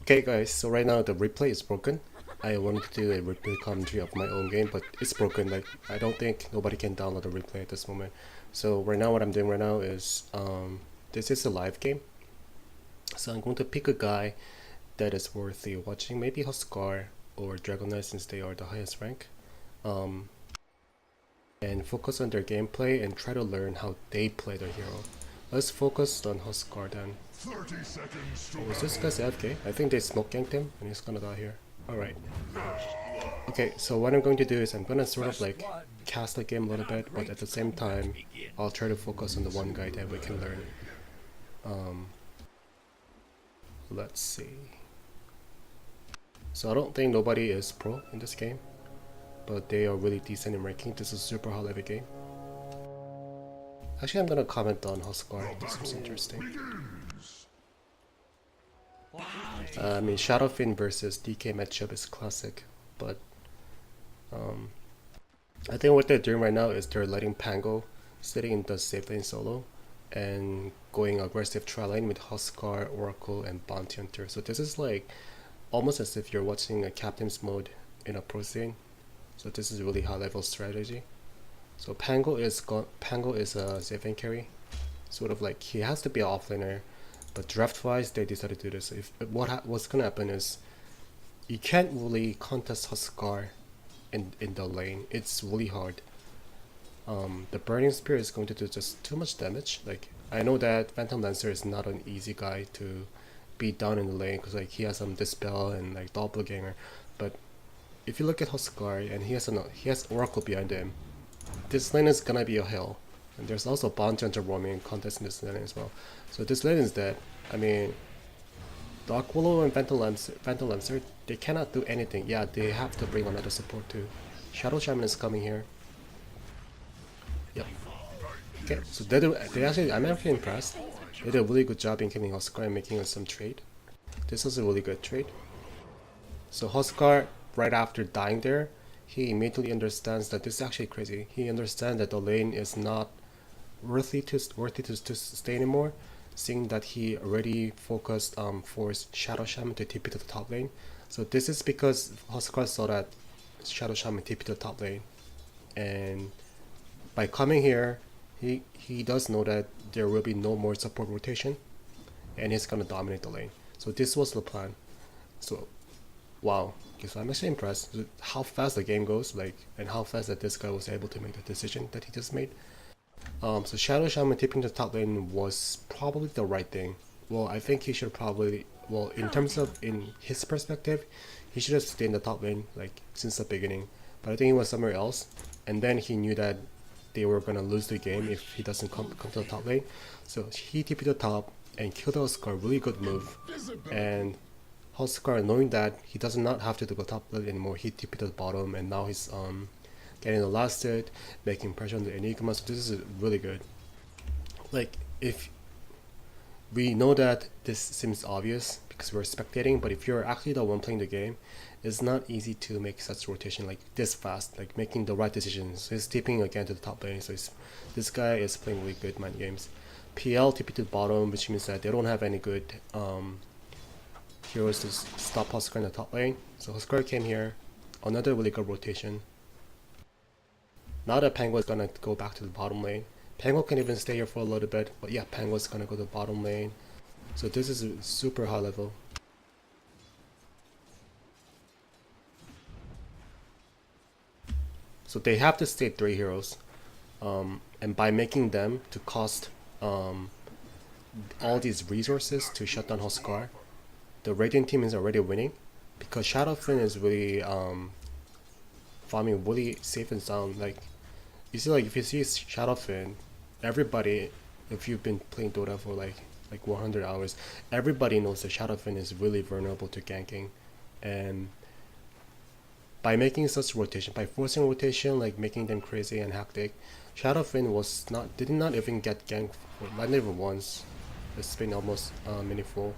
Okay guys, so right now the replay is broken. I wanted to do a replay commentary of my own game, but it's broken. Like, I don't think nobody can download the replay at this moment. So right now what I'm doing right now is, this is a live game. So I'm going to pick a guy that is worthy watching, maybe Huskar or Dragon Knight since they are the highest rank. And focus on their gameplay and try to learn how they play their hero. Let's focus on Huskar then. 30 seconds to Is this guy's AFK? I think they smoke ganked him and he's gonna die here. Alright. Okay, so what I'm going to do is I'm gonna sort of like cast the game a little bit, but at the same time, I'll try to focus on the one guy that we can learn. Let's see. So I don't think nobody is pro in this game, but they are really decent in ranking. This is a super high level game. Actually, I'm gonna comment on Huskar. This seems interesting. I mean, Shadowfin versus DK matchup is classic, but I think what they're doing right now is they're letting Pango sitting in the safe lane solo and going aggressive tri lane with Huskar, Oracle, and Bounty Hunter. So this is like almost as if you're watching a captain's mode in a pro scene. So this is really high level strategy. So Pango is a safe lane carry, sort of like he has to be an offlaner, but draft wise they decided to do this. If what's gonna happen is you can't really contest Huskar in the lane. It's really hard. The Burning Spear is going to do just too much damage. Like, I know that Phantom Lancer is not an easy guy to beat down in the lane because like he has some Dispel and like Doppelganger, but if you look at Huskar and he has Oracle behind him, this lane is gonna be a hell. And there's also Bounty Hunter roaming contest in this lane as well. So this lane is dead. I mean, Dark Willow and Phantom Lancer, they cannot do anything. Yeah, they have to bring another support too. Shadow Shaman is coming here. Yep. Okay, so I'm actually impressed. They did a really good job in killing Huskar and making us some trade. This was a really good trade. So Huskar, right after dying there, he immediately understands that this is actually crazy. He understands that the lane is not worthy to stay anymore, seeing that he already focused forced Shadow Shaman to TP to the top lane. So this is because Huskar saw that Shadow Shaman TP to the top lane, and by coming here, he does know that there will be no more support rotation, and he's gonna dominate the lane. So this was the plan. So wow, okay, so I'm actually impressed with how fast the game goes, like, and how fast that this guy was able to make the decision that he just made. So Shadow Shaman tipping the top lane was probably the right thing. Well, I think he should probably, well, in terms of, in his perspective, he should have stayed in the top lane, like, since the beginning. But I think he was somewhere else, and then he knew that they were gonna lose the game if he doesn't come to the top lane. So he TP'd the top and killed Huskar, really good move. And Huskar, knowing that he does not have to go top lane anymore, he TP'd the bottom, and now he's getting the last hit, making pressure on the Enigma. So this is really good. Like, if we know that this seems obvious because we're spectating, but if you're actually the one playing the game, it's not easy to make such rotation like this fast, like making the right decisions. So he's tipping again to the top lane, so this guy is playing really good mind games. PL TP to the bottom, which means that they don't have any good heroes to stop Huskar in the top lane. So Huskar came here, another really good rotation. Now that Pango is gonna go back to the bottom lane. Pango can even stay here for a little bit, but yeah, Pango is gonna go to the bottom lane. So this is a super high level. So they have to stay 3 heroes, and by making them to cost all these resources to shut down Huskar, the Radiant team is already winning because Shadowfin is really farming really safe and sound. Like, you see, like, if you see Shadowfin, everybody, if you've been playing Dota for like 100 hours, everybody knows that Shadowfin is really vulnerable to ganking. And by making such rotation, by forcing rotation, like making them crazy and hectic, Shadowfin did not even get ganked not even once. It's been almost meaningful.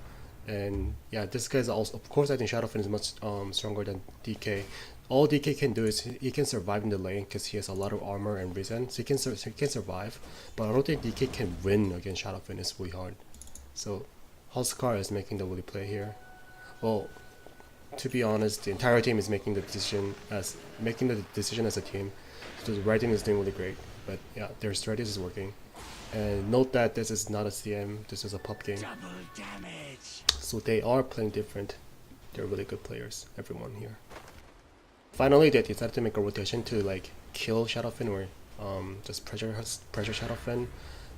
And yeah, this guy's also, of course, I think Shadowfin is much stronger than DK. All DK can do is he can survive in the lane because he has a lot of armor and reason, so he can survive. But I don't think DK can win against Shadowfin. It's really hard. So Huskar is making the really play here. Well, to be honest, the entire team is making the decision as a team. So the writing is doing really great. But yeah, their strategy is working. And note that this is not a CM, this is a pub game. So they are playing different. They're really good players, everyone here. Finally, they decided to make a rotation to like kill Shadowfin or just pressure Shadowfin.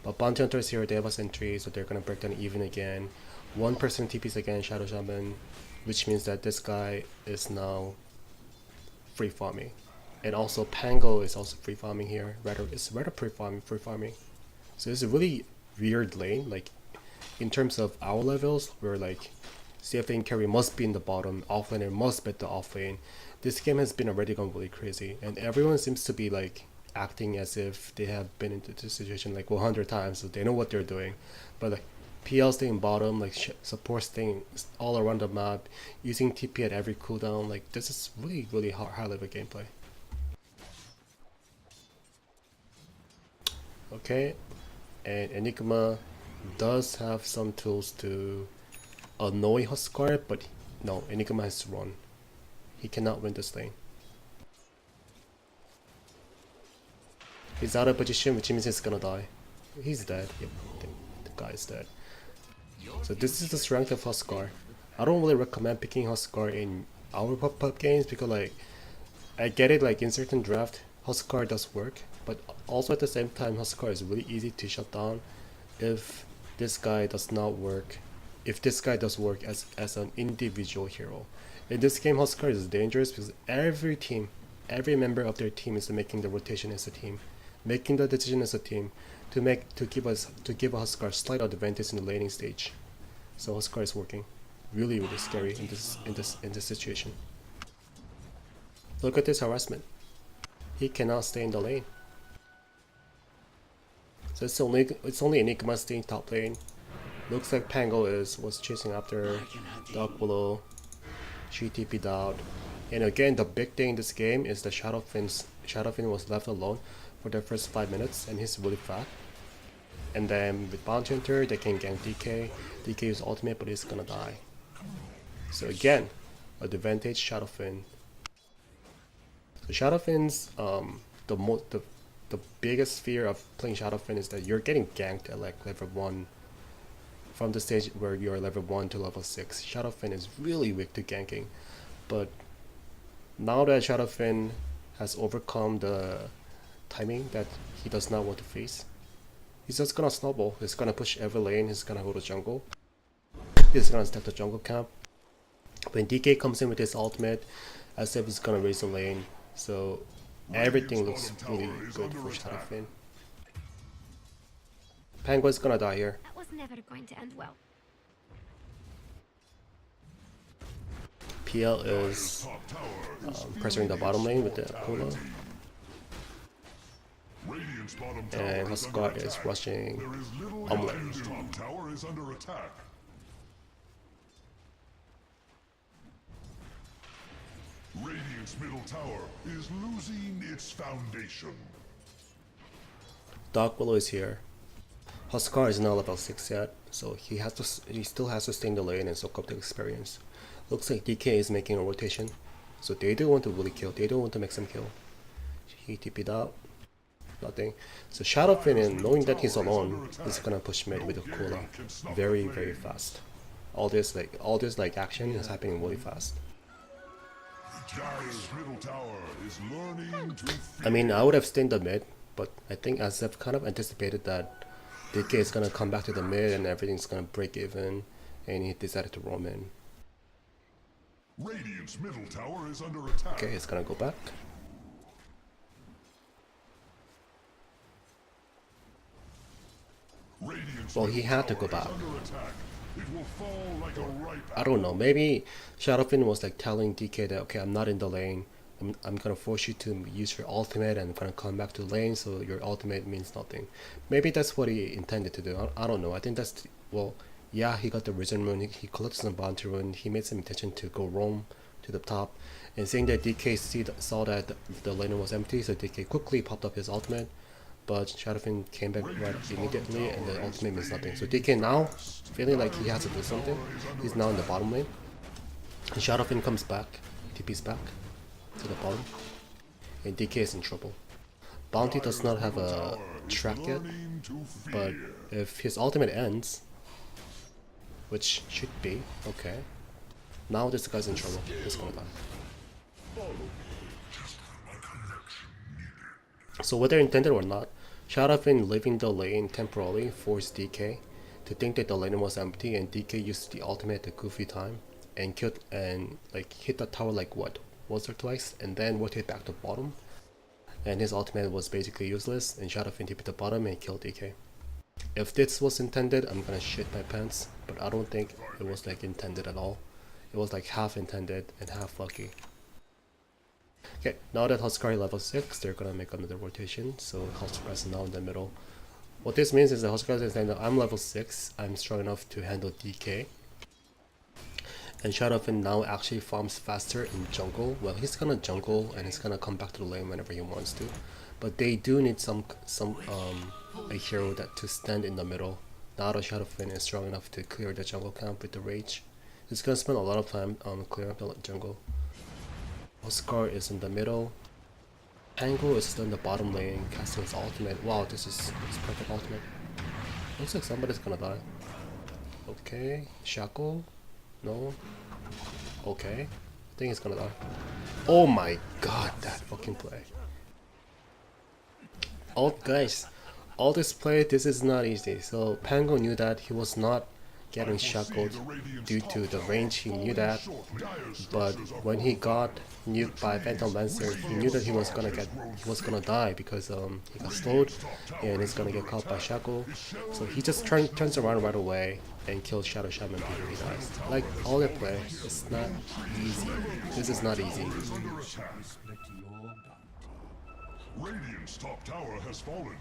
But Bounty Hunter is here, they have a sentry, so they're gonna break down even again. One person TPs again, Shadow Shaman, which means that this guy is now free farming. And also Pango is also free farming here. It's rather free farming. So it's a really weird lane. Like in terms of our levels, where like CF lane carry must be in the bottom, offlaner must bet the off lane. This game has been already gone really crazy, and everyone seems to be like acting as if they have been into this situation like 100 times, so they know what they're doing. But like PL staying bottom, like support staying all around the map, using TP at every cooldown, like this is really high level gameplay. Okay, and Enigma does have some tools to annoy Huskar, but no, Enigma has to run. He cannot win this lane. He's out of position, which means he's gonna die. He's dead. Yep, the guy is dead. So this is the strength of Huskar. I don't really recommend picking Huskar in our pub games because like I get it, like in certain draft Huskar does work, but also at the same time Huskar is really easy to shut down if this guy does not work. If this guy does work as an individual hero. In this game, Huskar is dangerous because every member of their team is making the rotation as a team, making the decision as a team to give Huskar slight advantage in the laning stage. So Huskar is working really scary in this situation. Look at this harassment. He cannot stay in the lane. So it's only Enigma staying top lane. Looks like Pango was chasing after Dark Willow. She TP'd out. And again, the big thing in this game is that Shadowfin was left alone for the first 5 minutes, and he's really fat. And then with Bounty Hunter, they can gank DK. DK is ultimate, but he's gonna die. So again, advantage Shadowfin. So Shadowfin's the biggest fear of playing Shadowfin is that you're getting ganked at like level 1. From the stage where you're level 1 to level 6. Shadowfin is really weak to ganking. But now that Shadowfin has overcome the timing that he does not want to face, he's just gonna snowball. He's gonna push every lane, he's gonna go to jungle. He's gonna stack the jungle camp. When DK comes in with his ultimate, as if he's gonna raise the lane. So everything looks really good for Shadowfin. Pango is gonna die here. That was never going to end well. PL is pressuring the bottom lane with the Akula. And Huskar is rushing Omelette. Top tower is under attack. Radiant's middle tower is losing its foundation. Dark Willow is here. Huskar is not level 6 yet, so he still has to stay in the lane and soak up the experience. Looks like DK is making a rotation, so they do want to really kill. They don't want to make some kill. He TP'd out. Nothing. So Shadowfin, knowing that he's alone, is gonna push mid with Akula very fast. All this action is happening really fast. I mean, I would have stayed in the mid, but I think Azef kind of anticipated that DK is gonna come back to the mid and everything's gonna break even, and he decided to roam in. Radiant's middle tower is under attack. Okay, he's gonna go back. Well, he had to go back. I don't know, maybe Shadowfin was like telling DK that, okay, I'm not in the lane, I'm gonna force you to use your ultimate and I'm gonna come back to the lane, so your ultimate means nothing. Maybe that's what he intended to do. I don't know. I think that's, well, yeah, he got the Risen Rune, he collected some Bounty Rune, he made some intention to go roam to the top, and saying that DK saw that the lane was empty, so DK quickly popped up his ultimate, but Shadowfin came back right immediately, and the ultimate means nothing. So DK now, feeling like he has to do something, he's now in the bottom lane. And Shadow Fin comes back, TP's back to the bottom, and DK is in trouble. Bounty does not have a track yet, but if his ultimate ends, which should be, okay, now this guy's in trouble. He's gonna die. So whether intended or not, Shadow Fin leaving the lane temporarily forced DK to think that the lane was empty, and DK used the ultimate at the goofy time and killed and like hit the tower like what, once or twice, and then rotate back to bottom. And his ultimate was basically useless, and Shadow Fin TP'd the bottom and killed DK. If this was intended, I'm gonna shit my pants, but I don't think it was like intended at all. It was like half intended and half lucky. Okay, now that Huskar is level 6, they're gonna make another rotation, so Huskar is now in the middle. What this means is that Huskar is saying that I'm level 6, I'm strong enough to handle DK. And Shadow Fin now actually farms faster in jungle. Well, he's gonna jungle and he's gonna come back to the lane whenever he wants to. But they do need a hero that to stand in the middle. Now that Shadow Fin is strong enough to clear the jungle camp with the rage. He's gonna spend a lot of time clearing up the jungle. Oscar is in the middle. Angle is still in the bottom lane, casting his ultimate. Wow, this is perfect ultimate. Looks like somebody's gonna die. Okay, Shackle. No. Okay. I think he's gonna die. Oh my god, that fucking play. Guys, all this play, this is not easy. So Pango knew that he was not getting shackled due to the range, he knew that. But when he got nuked by Phantom Lancer, he knew that he was gonna die because he got slowed and he's gonna get caught by Shackle. So he just turns around right away and kills Shadow Shaman before he dies. Like all that play, it's not easy. This is not easy. Radiant's top tower has fallen.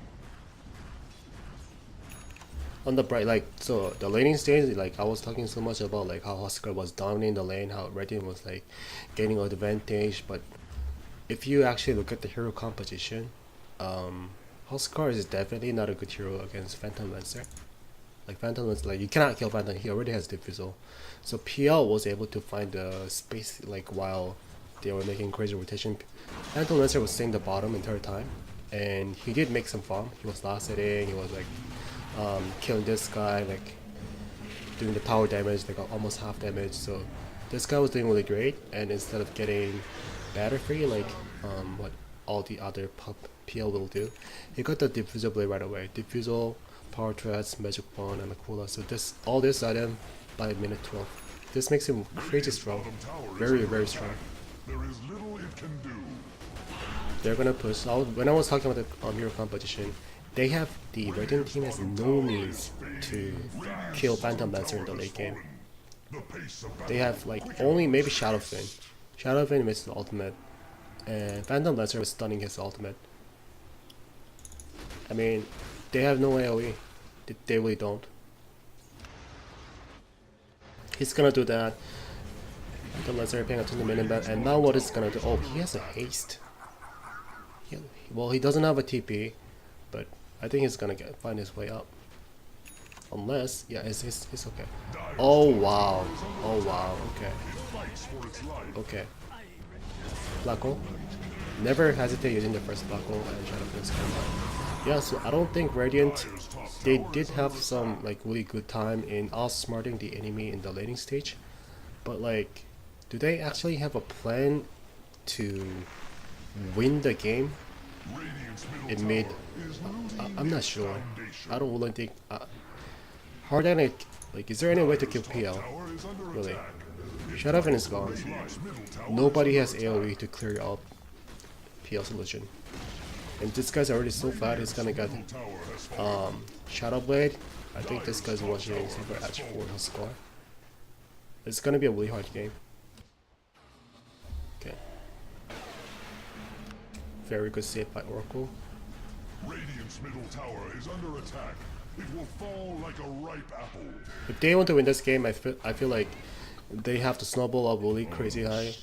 On the bright, like, so the laning stage, like I was talking so much about like how Huskar was dominating the lane, how Radiant was like gaining advantage, but if you actually look at the hero composition, Huskar is definitely not a good hero against Phantom Lancer. Like Phantom Lancer, like you cannot kill Phantom, he already has Diffusal. So PL was able to find the space like while they were making crazy rotation. Phantom Lancer was staying the bottom entire time, and he did make some farm. He was last hitting, he was like killing this guy, like doing the power damage, like almost half damage. So this guy was doing really great, and instead of getting batter free like what all the other PL will do, he got the Diffusal blade right away. Diffusal, power threats, magic wand, and Akula. So all this item by minute 12. This makes him crazy strong, very strong. There is little it can do. They're gonna push. When I was talking about the hero competition, they have the Radiant team has no means to kill Phantom Lancer in the late game. They have like only maybe Shadow Fin. Shadow Fin missed the ultimate, and Phantom Lancer was stunning his ultimate. I mean, they have no AoE. They really don't. He's gonna do that. Phantom Lancer paying attention to the minimap, and now what is gonna do? Oh, he has a haste. Well, he doesn't have a TP, but I think he's gonna find his way up. Unless, yeah, it's okay. Oh wow, okay. Okay. Black hole. Never hesitate using the first black hole and try to finish combat. Yeah, so I don't think Radiant, they did have some like really good time in outsmarting the enemy in the laning stage, but like, do they actually have a plan to win the game? It made I'm not sure. I don't really think Hardanic, like, is there any way to kill PL? Really? Shadow Fin is gone. Nobody has AoE to clear up PL solution. And this guy's already so fat, he's gonna get Shadow Blade. I think this guy's watching Silver Edge for his score. It's gonna be a really hard game. Okay. Very good save by Oracle. Radiant's middle tower is under attack. It will fall like a ripe apple. If they want to win this game, I feel like they have to snowball up really crazy high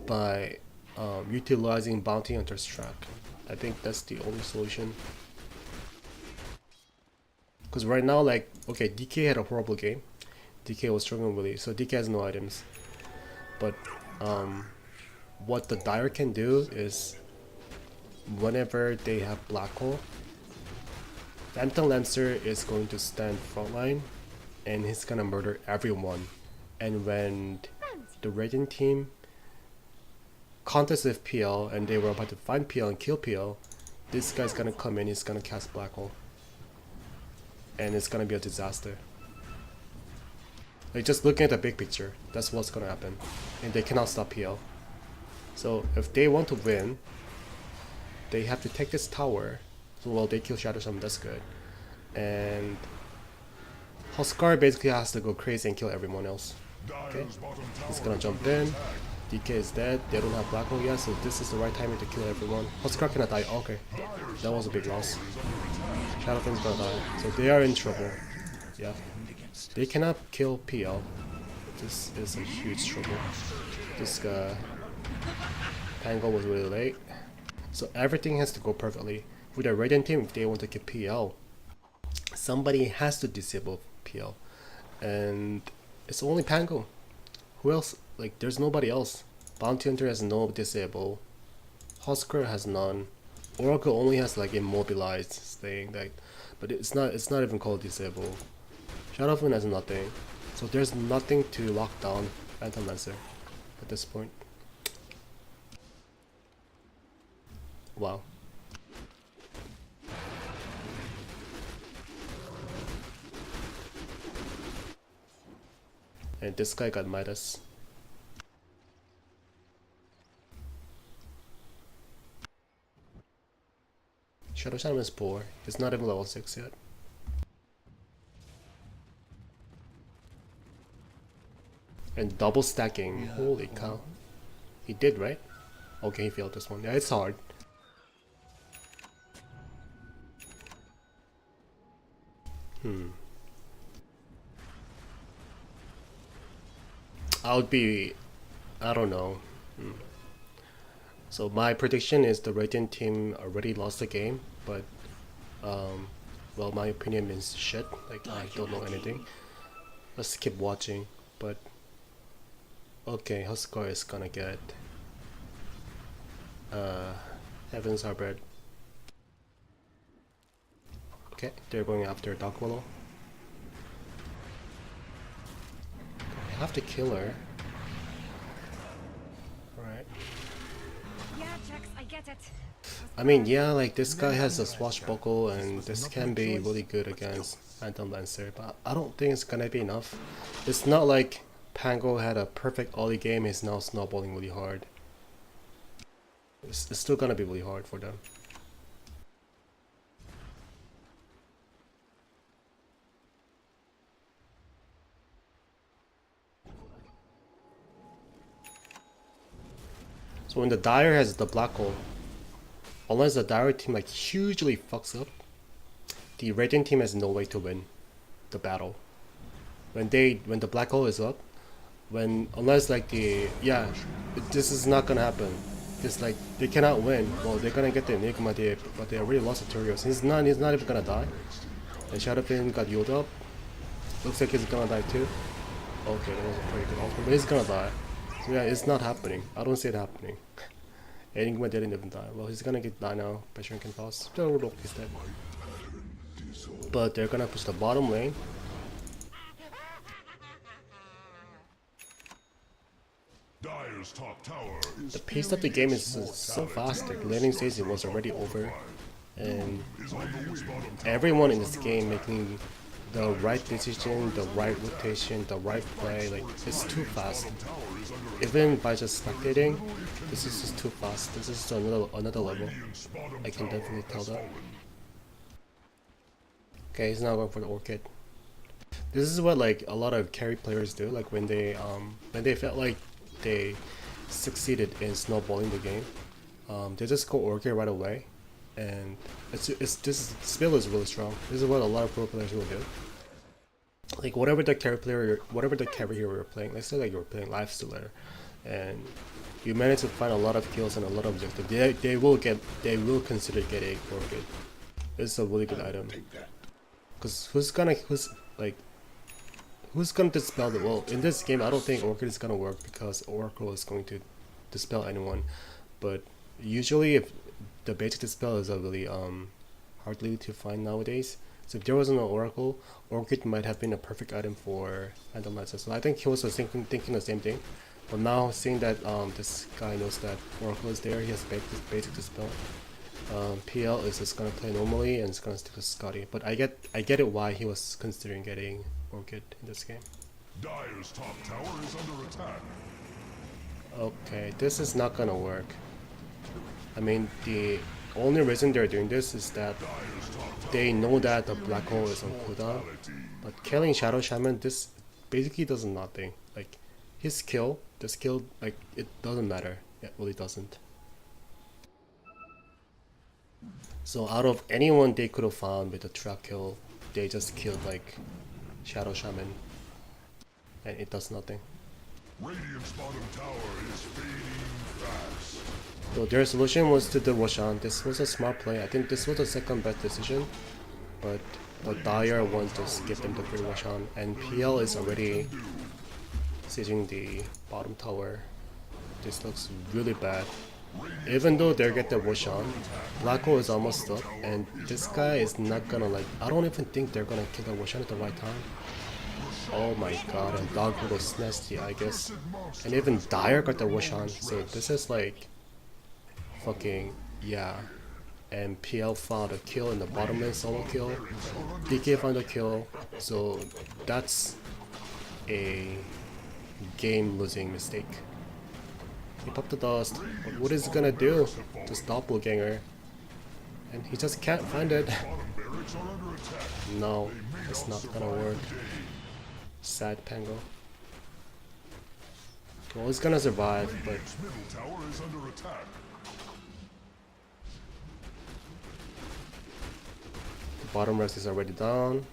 by utilizing Bounty Hunter's track. I think that's the only solution. Because right now, like, okay, DK had a horrible game. DK was struggling really, so DK has no items. But what the Dire can do is whenever they have Black Hole, Phantom Lancer is going to stand frontline and he's gonna murder everyone. And when the Radiant team contest with PL and they were about to find PL and kill PL, this guy's gonna come in, he's gonna cast Black Hole. And it's gonna be a disaster. Like, just looking at the big picture, that's what's gonna happen. And they cannot stop PL. So if they want to win, they have to take this tower. So well, they kill Shadow Shaman, that's good. And Huskar basically has to go crazy and kill everyone else. Okay, he's gonna jump in. DK is dead. They don't have Black Hole yet, so this is the right timing to kill everyone. Huskar cannot die. Okay, that was a big loss. Shadowfin's gonna die, so they are in trouble. Yeah, they cannot kill PL. This is a huge trouble. This Tango was really late, so everything has to go perfectly. With the Radiant team, if they want to kill PL, somebody has to disable PL, and it's only Pango. Who else? Like, there's nobody else. Bounty Hunter has no disable. Husker has none. Oracle only has like immobilized thing, like, but it's not even called disable. Shadowfin has nothing, so there's nothing to lock down Phantom Lancer at this point. Wow. And this guy got Midas. Shadow Shaman is poor. He's not even level 6 yet. And double stacking. Holy cow. He did, right? Okay, he failed this one. Yeah, it's hard. I don't know. So my prediction is the Radiant team already lost the game, but well, my opinion is shit. Like, I don't know anything. Let's keep watching. But okay, Huskar is gonna get Heaven's Harbor. Okay, they're going after Dark Willow. I have to kill her. Alright. Yeah, Jax, I get it. I mean, yeah, like, this guy has a swashbuckle and this can be really good against Phantom Lancer, but I don't think it's gonna be enough. It's not like Pango had a perfect early game, he's now snowballing really hard. It's still gonna be really hard for them. So when the Dire has the Black Hole, unless the Dire team like hugely fucks up, the Radiant team has no way to win the battle. When the Black Hole is up, unless like this is not gonna happen. It's like they cannot win. Well, they're gonna get the Enigma, but they already lost Artorias. He's not even gonna die. And Shadowfin got healed up. Looks like he's gonna die too. Okay, that was a pretty good ultimate, but he's gonna die. So yeah, it's not happening. I don't see it happening. Enigma didn't even die. Well, he's gonna die now. Pressure can toss. He's dead. But they're gonna push the bottom lane. The pace of the game is so fast. The laning stage was already over, and everyone in this game making the right decision, the right rotation, the right play. Like, it's too fast. Even by just spectating, this is just too fast. This is another level. I can definitely tell that. Okay, he's now going for the Orchid. This is what like a lot of carry players do. Like when they felt like they succeeded in snowballing the game, they just go Orchid right away, and this spell is really strong. This is what a lot of pro players will do. Like whatever the carry hero you're playing, let's say like you're playing Lifestealer, and you manage to find a lot of kills and a lot of objectives, they will consider getting Orchid. It's a really good item. Cause who's who's gonna dispel the, well, in this game I don't think Orchid is gonna work because Oracle is going to dispel anyone, but usually if the basic dispel is a really hardly to find nowadays, so if there wasn't an Oracle, Orchid might have been a perfect item for Phantom Lancer. So I think he was thinking the same thing, but now seeing that this guy knows that Oracle is there, he has basic dispel. PL is just gonna play normally and it's gonna stick to Scotty, but I get it why he was considering getting Orchid in this game. Dire's top tower is under attack. Okay, this is not gonna work. I mean, the only reason they're doing this is that they know that the black hole is on cooldown, but killing Shadow Shaman, this basically does nothing. Like, his kill, the skill, like, it doesn't matter. It really doesn't. So out of anyone they could have found with a trap kill, they just killed like Shadow Shaman, and it does nothing. Radiant's bottom tower is fading fast. So their solution was to do Roshan. This was a smart play. I think this was the second best decision, but the Dire wants to skip them to free Roshan, and PL is already sieging the bottom tower. This looks really bad. Even though they get the Roshan, Black Hole is almost up, and this guy is not gonna like. I don't even think they're gonna kill the Roshan at the right time. Oh my god, and Dogwood was nasty, I guess. And even Dire got the Roshan, so this is like fucking, yeah. And PL found a kill in the bottom lane, solo kill. DK found a kill, so that's a game losing mistake. He popped the dust. What is he gonna do? Just doppelganger. And he just can't find it. No, it's not gonna work. Sad Pango. Well, he's gonna survive, but the bottom rest is already down.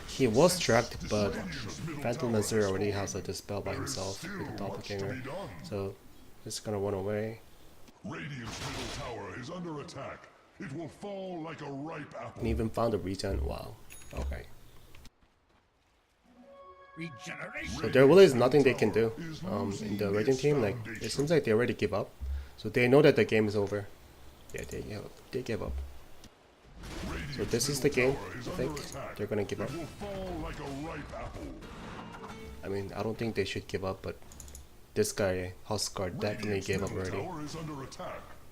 He was trapped, but Phantom Lancer already has a dispel by himself with a doppelganger, so it's gonna run away. Radiant's middle tower is under attack. It will fall like a ripe apple. And even found a regen. Wow. Okay. So there really is nothing they can do in the Radiant team. Like, it seems like they already give up. So they know that the game is over. Yeah, they give up. So this is the game, I think. They're gonna give up. I mean, I don't think they should give up, but this guy, Huskar, definitely gave up already.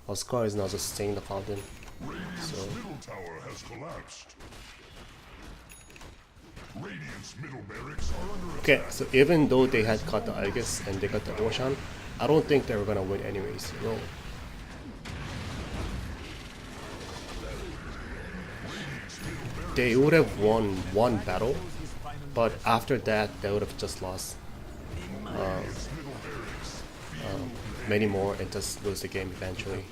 Huskar is now just staying in the fountain. So okay, so even though they had got the Aegis and they got the Roshan, I don't think they were gonna win anyways. No. They would have won one battle, but after that they would have just lost many more and just lose the game eventually.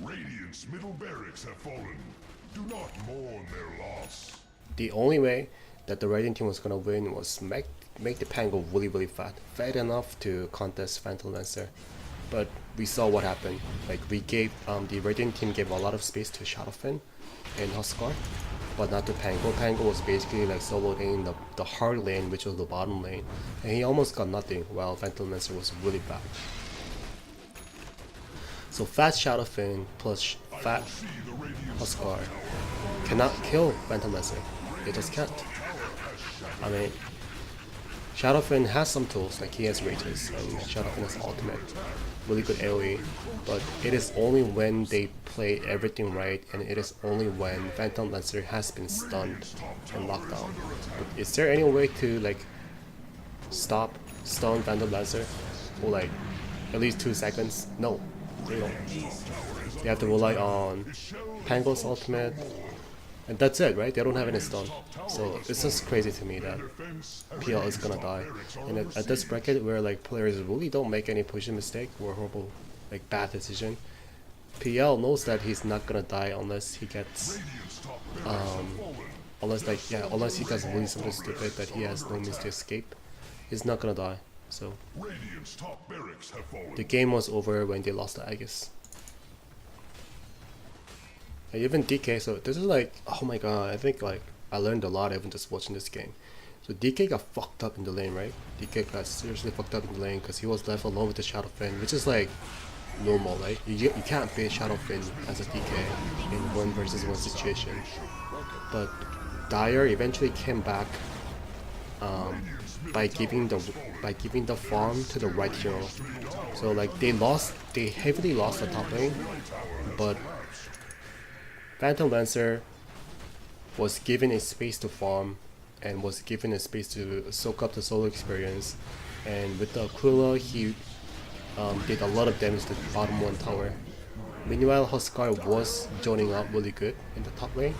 Radiant's middle barracks have fallen. Do not mourn their loss. The only way that the Radiant team was gonna win was make the Pango really fat enough to contest Phantom Lancer. But we saw what happened. Like, we gave the Radiant team gave a lot of space to Shadowfin and Huskar, but not to Pango. Pango was basically like soloed in the hard lane, which was the bottom lane, and he almost got nothing while Phantom Lancer was really bad. So fat Shadowfin plus fat Huskar cannot kill Phantom Lancer. They just can't. I mean, Shadowfin has some tools, like he has rages and Shadowfin has ultimate, really good AoE, but it is only when they play everything right, and it is only when Phantom Lancer has been stunned and locked down. But is there any way to like stun Phantom Lancer for like at least 2 seconds? No, they don't. They have to rely on Pango's ultimate, and that's it, right? They don't have any stun. So it's just crazy to me that PL is gonna die. And at this bracket where like players really don't make any pushing mistake or horrible, like bad decision, PL knows that he's not gonna die unless he gets unless he does really something stupid that he has no means to escape. He's not gonna die. So the game was over when they lost the Aegis. And even DK, so this is like, oh my god, I think like I learned a lot even just watching this game. So DK got fucked up in the lane, right? DK got seriously fucked up in the lane because he was left alone with the Shadow Fin, which is like normal, right? You can't beat Shadow Fin as a DK in 1 versus 1 situation. But Dyer eventually came back by giving the farm to the right hero. So like they heavily lost the top lane, but Phantom Lancer was given a space to farm and was given a space to soak up the solo experience. And with the Aquila, he did a lot of damage to the bottom 1 tower. Meanwhile, Huskar was joining up really good in the top lane,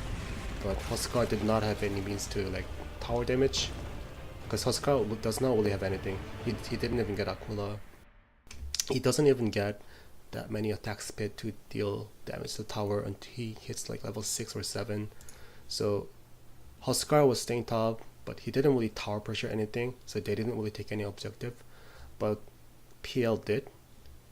but Huskar did not have any means to like tower damage because Huskar does not really have anything. He didn't even get Aquila. He doesn't even get that many attack speed to deal damage to the tower until he hits like level 6 or 7. So Huskar was staying top, but he didn't really tower pressure anything, so they didn't really take any objective. But PL did,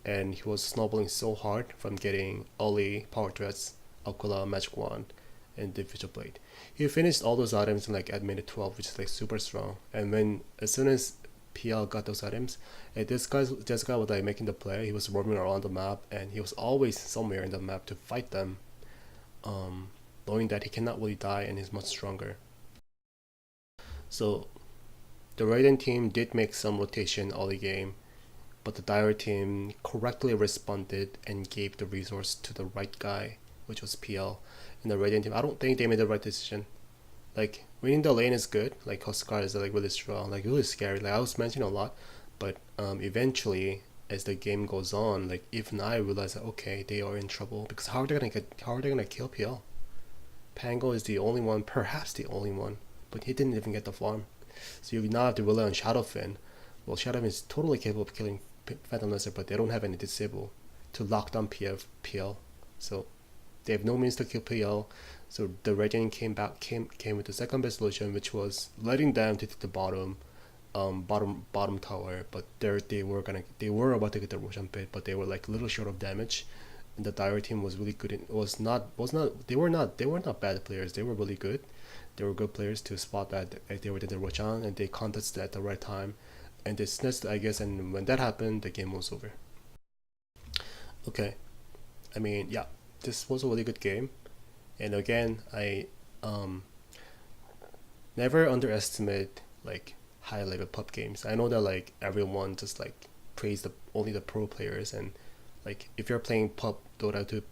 and he was snowballing so hard from getting early power threats, Aquila, Magic Wand, and Diffuser Blade. He finished all those items in like at minute 12, which is like super strong. And as soon as PL got those items, and this guy was like making the play. He was roaming around the map, and he was always somewhere in the map to fight them, knowing that he cannot really die and is much stronger. So the Raiden team did make some rotation early game, but the Dire team correctly responded and gave the resource to the right guy, which was PL. And the Raiden team, I don't think they made the right decision. Like, winning the lane is good, like Huskar is like really strong, like really scary, like I was mentioning a lot, but eventually as the game goes on, like even I realize that okay, they are in trouble because how are they gonna kill PL? Pango is the only one, perhaps the only one, but he didn't even get the farm. So you now have to rely on Shadowfin. Well, Shadowfin is totally capable of killing Phantom Lancer, but they don't have any disable to lock down PL. So they have no means to kill PL. So the Radiant came with the second best solution, which was letting them to the bottom tower. But they were about to get the Roshan pit, but they were like a little short of damage. And the Dire team was really good. They were not bad players. They were really good. They were good players to spot that they were in the Roshan, and they contested at the right time, and they snatched, I guess. And when that happened, the game was over. Okay, I mean, yeah, this was a really good game. And again, I never underestimate like high level pub games. I know that like everyone just like praise only the pro players, and like if you're playing pub Dota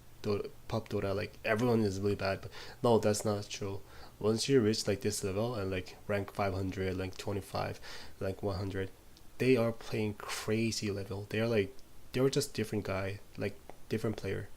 pub Dota, like everyone is really bad. But no, that's not true. Once you reach like this level and like rank 500, like 25, like 100, they are playing crazy level. They're just different guy, like different player.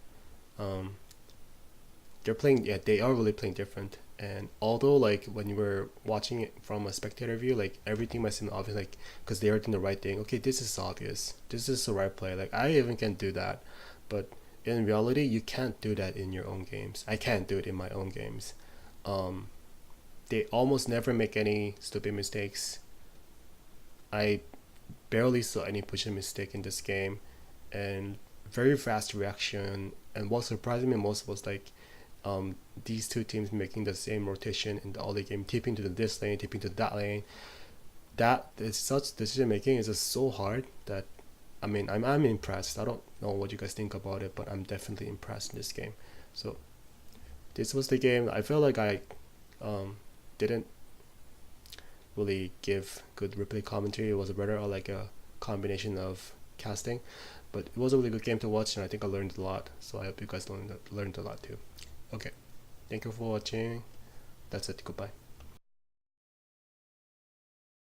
They're playing, yeah, they are really playing different. And although like when you were watching it from a spectator view, like everything might seem obvious, like because they are doing the right thing. Okay, this is obvious. This is the right play. Like I even can do that, but in reality, you can't do that in your own games. I can't do it in my own games. They almost never make any stupid mistakes. I barely saw any pushing mistake in this game, and very fast reaction. And what surprised me most was like these two teams making the same rotation in the early game, tipping to this lane, tipping to that lane. That is such decision making is just so hard that I mean I'm impressed. I don't know what you guys think about it, but I'm definitely impressed in this game. So this was the game. I feel like I didn't really give good replay commentary. It was rather like a combination of casting, but it was a really good game to watch, and I think I learned a lot. So I hope you guys learned a lot too. Okay, thank you for watching. That's it. Goodbye.